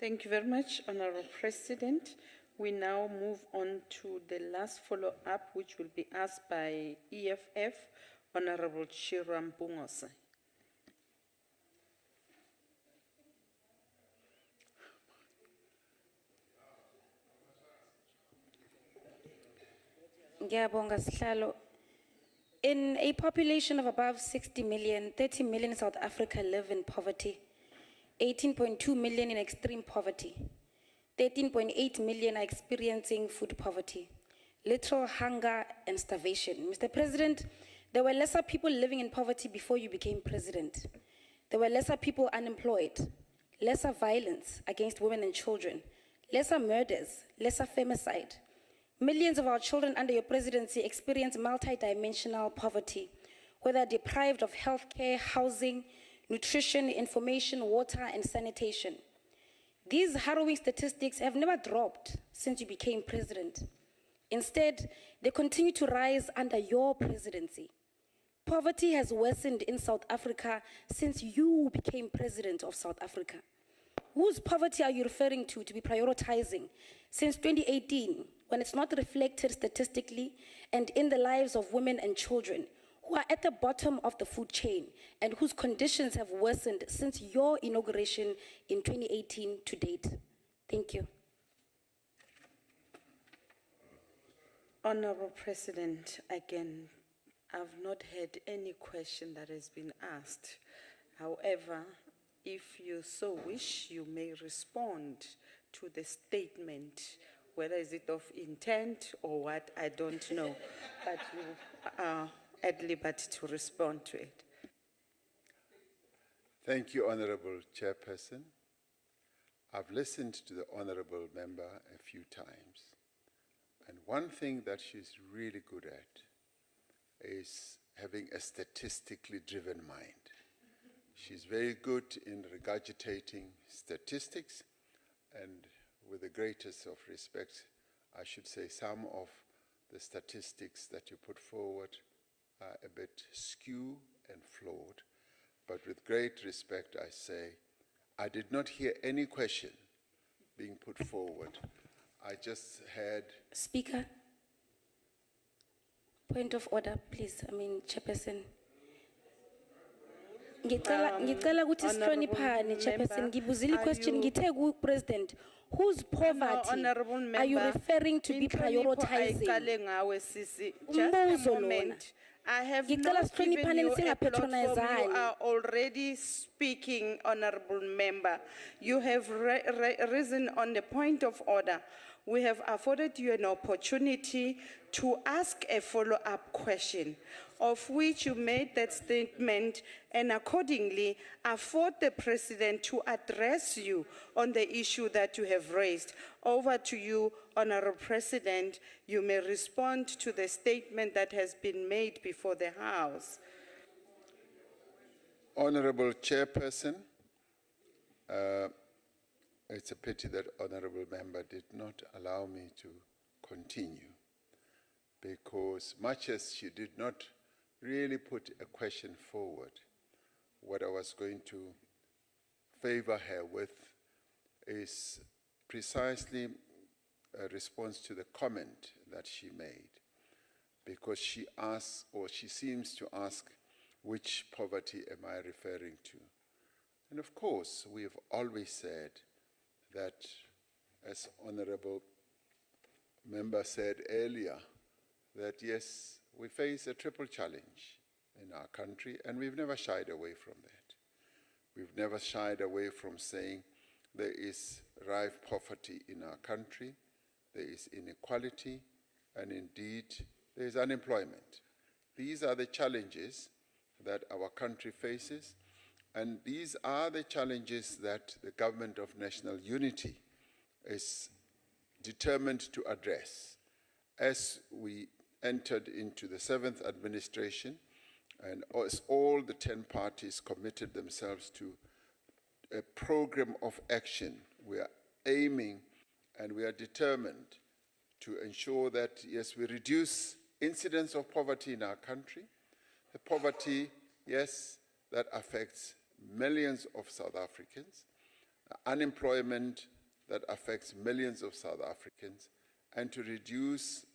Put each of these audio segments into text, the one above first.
Thank you very much, Honorable President. We now move on to the last follow-up, which will be asked by EFF, Honorable Chiram Bungose. Ngiyabonga Sihlalo. In a population of above 60 million, 30 million in South Africa live in poverty, 18.2 million in extreme poverty, 13.8 million are experiencing food poverty, literal hunger and starvation. Mr. President, there were lesser people living in poverty before you became president. There were lesser people unemployed, lesser violence against women and children, lesser murders, lesser femicide. Millions of our children under your presidency experience multidimensional poverty, whether deprived of healthcare, housing, nutrition, information, water, and sanitation. These harrowing statistics have never dropped since you became president. Instead, they continue to rise under your presidency. Poverty has worsened in South Africa since you became president of South Africa. Whose poverty are you referring to be prioritizing since 2018, when it's not reflected statistically and in the lives of women and children who are at the bottom of the food chain and whose conditions have worsened since your inauguration in 2018 to date? Thank you. Honorable President, again, I've not heard any question that has been asked. However, if you so wish, you may respond to the statement. Whether is it of intent or what, I don't know. But you are at liberty to respond to it. Thank you, Honorable Chairperson. I've listened to the Honorable Member a few times. And one thing that she's really good at is having a statistically driven mind. She's very good in regurgitating statistics, and with the greatest of respect, I should say some of the statistics that you put forward are a bit skew and flawed. But with great respect, I say, I did not hear any question being put forward. I just had... Speaker, point of order, please. Chairperson. Ngicela ukuthi sihloniphane, Chairperson. Ngibuzile question ngithe ku President, whose poverty are you referring to be prioritizing? Just a moment. I have not given you a platform. You are already speaking, Honorable Member. You have risen on the point of order. We have afforded you an opportunity to ask a follow-up question, of which you made that statement, and accordingly afford the President to address you on the issue that you have raised. Over to you, Honorable President. You may respond to the statement that has been made before the House. Honorable Chairperson, it's a pity that Honorable Member did not allow me to continue, because much as she did not really put a question forward, what I was going to favor her with is precisely a response to the comment that she made, because she asks, or she seems to ask, which poverty am I referring to? And of course, we have always said that, as Honorable Member said earlier, that yes, we face a triple challenge in our country, and we've never shied away from that. We've never shied away from saying there is rife poverty in our country, there is inequality, and indeed there is unemployment. These are the challenges that our country faces, and these are the challenges that the Government of National Unity is determined to address. As we entered into the 7th administration, and as all the 10 parties committed themselves to a program of action, we are aiming and we are determined to ensure that, yes, we reduce incidence of poverty in our country. The poverty, yes, that affects millions of South Africans, unemployment that affects millions of South Africans, and to reduce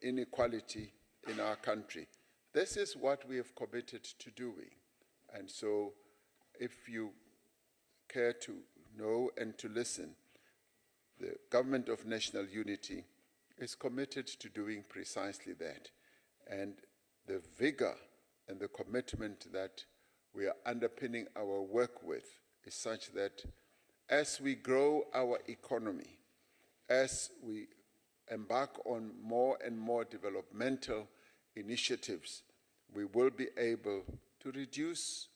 inequality in our country. This is what we have committed to doing. And so if you care to know and to listen, the Government of National Unity is committed to doing precisely that. And the vigor and the commitment that we are underpinning our work with is such that as we grow our economy, as we embark on more and more developmental initiatives, we will be able to reduce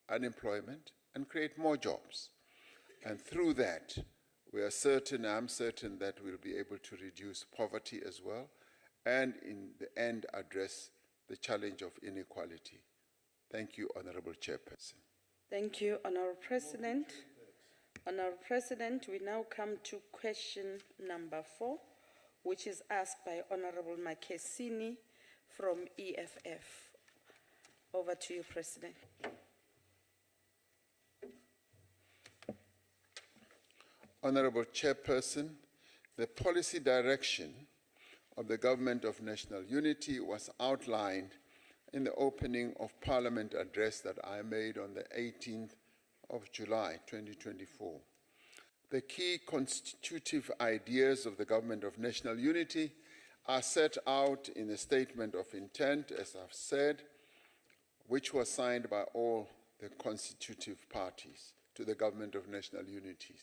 unemployment and create more jobs. And through that, we are certain, I'm certain, that we'll be able to reduce poverty as well, and in the end address the challenge of inequality. Thank you, Honorable Chairperson. Thank you, Honorable President. Honorable President, we now come to question number 4, which is asked by Honorable Makesini from EFF. Over to you, President. Honorable Chairperson, the policy direction of the Government of National Unity was outlined in the opening of Parliament address that I made on the 18th of July 2024. The key constitutive ideas of the Government of National Unity are set out in the statement of intent, as I've said, which was signed by all the constitutive parties to the Government of National Unity.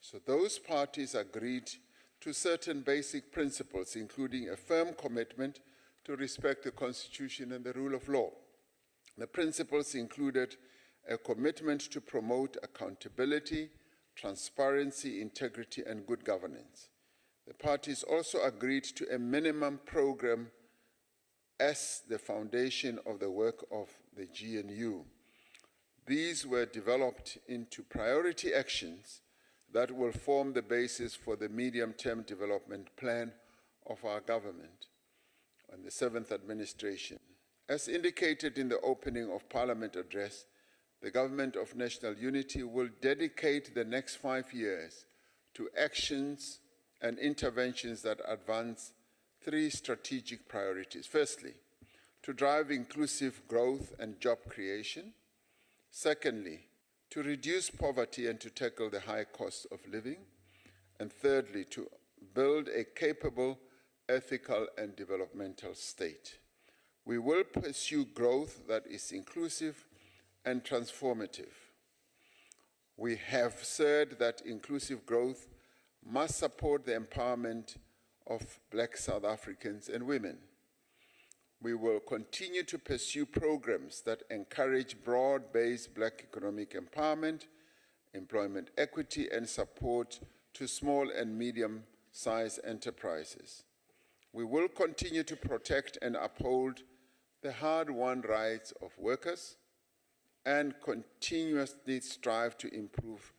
So those parties agreed to certain basic principles, including a firm commitment to respect the Constitution and the rule of law. The principles included a commitment to promote accountability, transparency, integrity, and good governance. The parties also agreed to a minimum program as the foundation of the work of the GNU. These were developed into priority actions that will form the basis for the medium-term development plan of our government and the 7th administration. As indicated in the opening of Parliament address, the Government of National Unity will dedicate the next 5 years to actions and interventions that advance 3 strategic priorities. Firstly, to drive inclusive growth and job creation. Secondly, to reduce poverty and to tackle the high cost of living. And thirdly, to build a capable, ethical, and developmental state. We will pursue growth that is inclusive and transformative. We have said that inclusive growth must support the empowerment of Black South Africans and women. We will continue to pursue programs that encourage broad-based Black economic empowerment, employment equity, and support to small and medium-sized enterprises. We will continue to protect and uphold the hard-won rights of workers and continuously strive to improve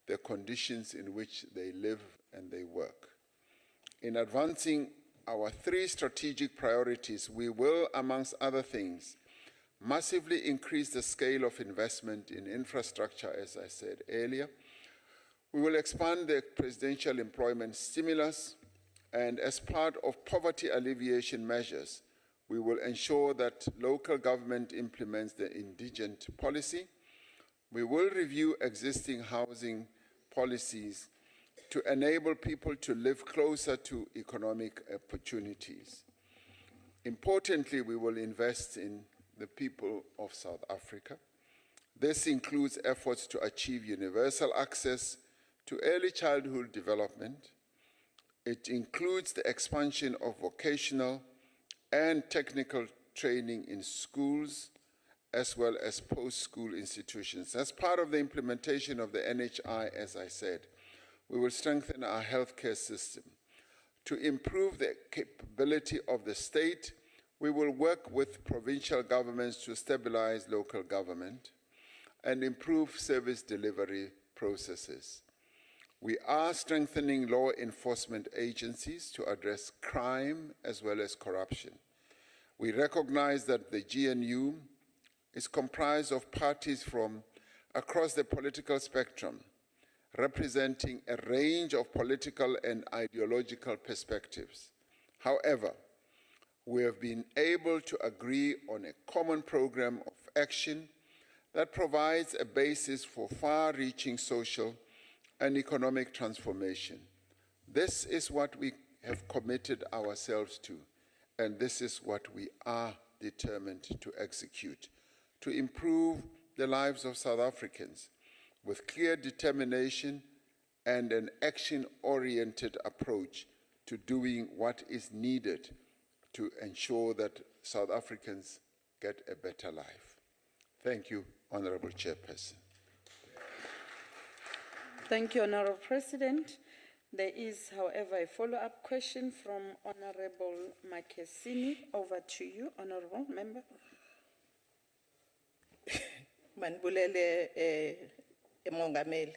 the conditions in which they live and they work. In advancing our 3 strategic priorities, we will, amongst other things, massively increase the scale of investment in infrastructure, as I said earlier. We will expand the presidential employment stimulus, and as part of poverty alleviation measures, we will ensure that local government implements the indigent policy. We will review existing housing policies to enable people to live closer to economic opportunities. Importantly, we will invest in the people of South Africa. This includes efforts to achieve universal access to early childhood development. It includes the expansion of vocational and technical training in schools, as well as post-school institutions. As part of the implementation of the NHI, as I said, we will strengthen our healthcare system. To improve the capability of the state, we will work with provincial governments to stabilize local government and improve service delivery processes. We are strengthening law enforcement agencies to address crime as well as corruption. We recognize that the GNU is comprised of parties from across the political spectrum, representing a range of political and ideological perspectives. However, we have been able to agree on a common program of action that provides a basis for far-reaching social and economic transformation. This is what we have committed ourselves to, and this is what we are determined to execute, to improve the lives of South Africans with clear determination and an action-oriented approach to doing what is needed to ensure that South Africans get a better life. Thank you, Honorable Chairperson. Thank you, Honorable President. There is, however, a follow-up question from Honorable Makesini. Over to you, Honorable Member. Manbulele Mongameli.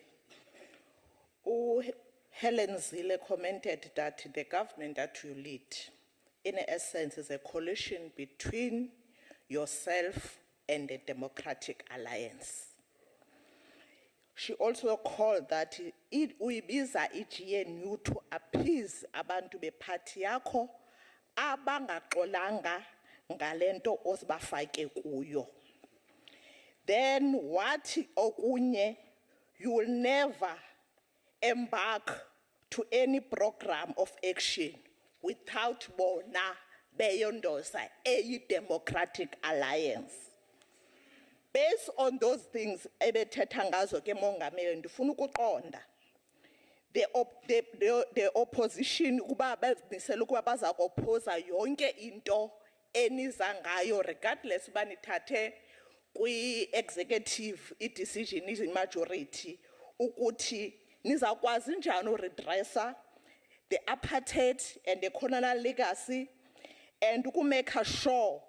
Helen Zille commented that the government that you lead, in essence, is a coalition between yourself and the Democratic Alliance. She also called that uyibiza GNU to appease abantu beparty yakho abangaxolanga ngalento osibafake kuyo. Then what okunye, you will never embark to any program of action without bona beyondosa a Democratic Alliance. Based on those things, ebethetha ngazo ke Mongameli, ndifuna ukuqonda the opposition kuba bazimisela ukuba baza kophosa yonke into eniza ngayo regardless uba nithathe kwi-executive i-decision is-majority ukuthi nizakwazi njani uredressa the apartheid and the colonial legacy and ukumake sure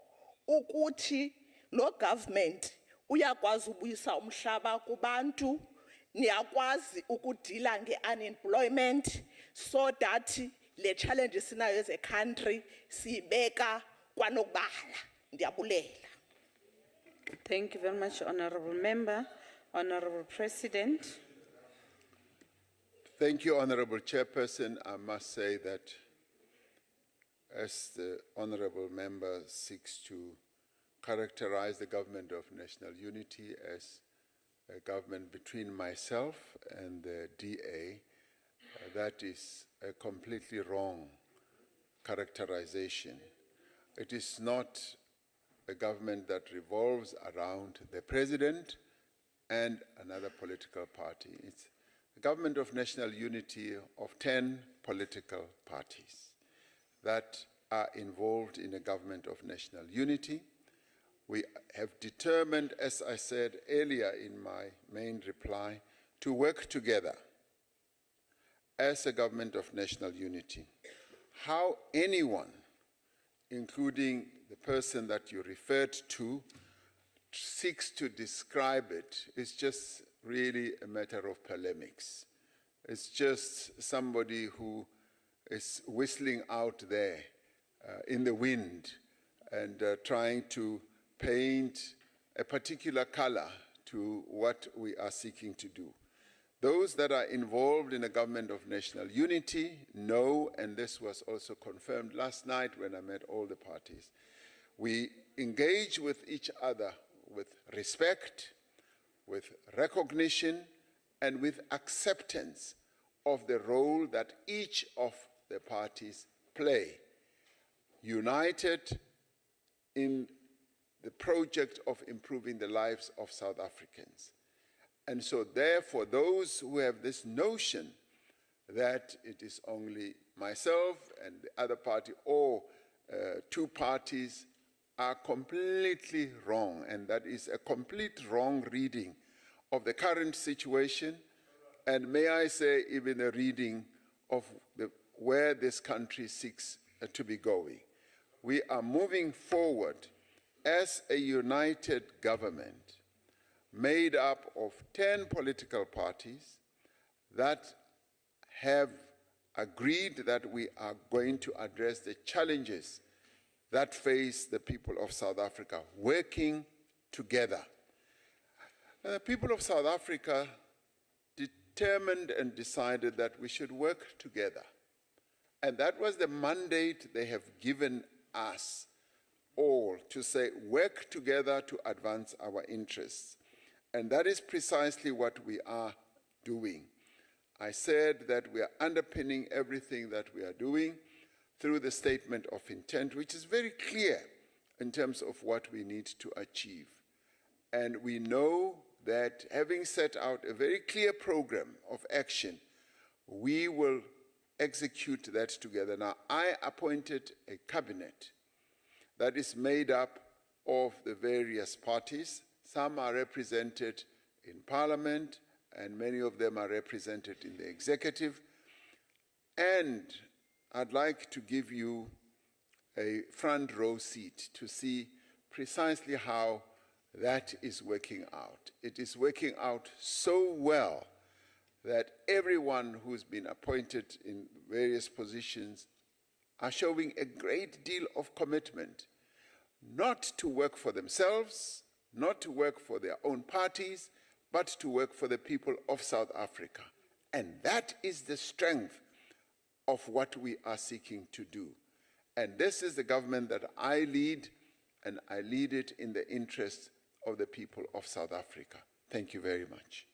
ukuthi lo government uyakwazi ubuyisa umhlaba kubantu, niyakwazi ukudila nge-unemployment so that le challenges sinayo as a country sibeka kwanokubala. Ndiyabulela. Thank you very much, Honorable Member. Honorable President. Thank you, Honorable Chairperson. I must say that as the Honorable Member seeks to characterize the government of national unity as a government between myself and the DA, that is a completely wrong characterization. It is not a government that revolves around the president and another political party. It's a government of national unity of 10 political parties that are involved in a government of national unity. We have determined, as I said earlier in my main reply, to work together as a government of national unity. How anyone, including the person that you referred to, seeks to describe it is just really a matter of polemics. It's just somebody who is whistling out there in the wind and trying to paint a particular color to what we are seeking to do. Those that are involved in a government of national unity know, and this was also confirmed last night when I met all the parties, we engage with each other with respect, with recognition, and with acceptance of the role that each of the parties play, united in the project of improving the lives of South Africans. And so therefore, those who have this notion that it is only myself and the other party or two parties are completely wrong, and that is a complete wrong reading of the current situation, and may I say even a reading of where this country seeks to be going. We are moving forward as a united government made up of 10 political parties that have agreed that we are going to address the challenges that face the people of South Africa, working together. The people of South Africa determined and decided that we should work together. And that was the mandate they have given us all, to say, work together to advance our interests. And that is precisely what we are doing. I said that we are underpinning everything that we are doing through the statement of intent, which is very clear in terms of what we need to achieve. And we know that having set out a very clear program of action, we will execute that together. Now, I appointed a cabinet that is made up of the various parties. Some are represented in Parliament, and many of them are represented in the executive. And I'd like to give you a front row seat to see precisely how that is working out. It is working out so well that everyone who's been appointed in various positions are showing a great deal of commitment, not to work for themselves, not to work for their own parties, but to work for the people of South Africa. And that is the strength of what we are seeking to do. And this is the government that I lead, and I lead it in the interest of the people of South Africa. Thank you very much.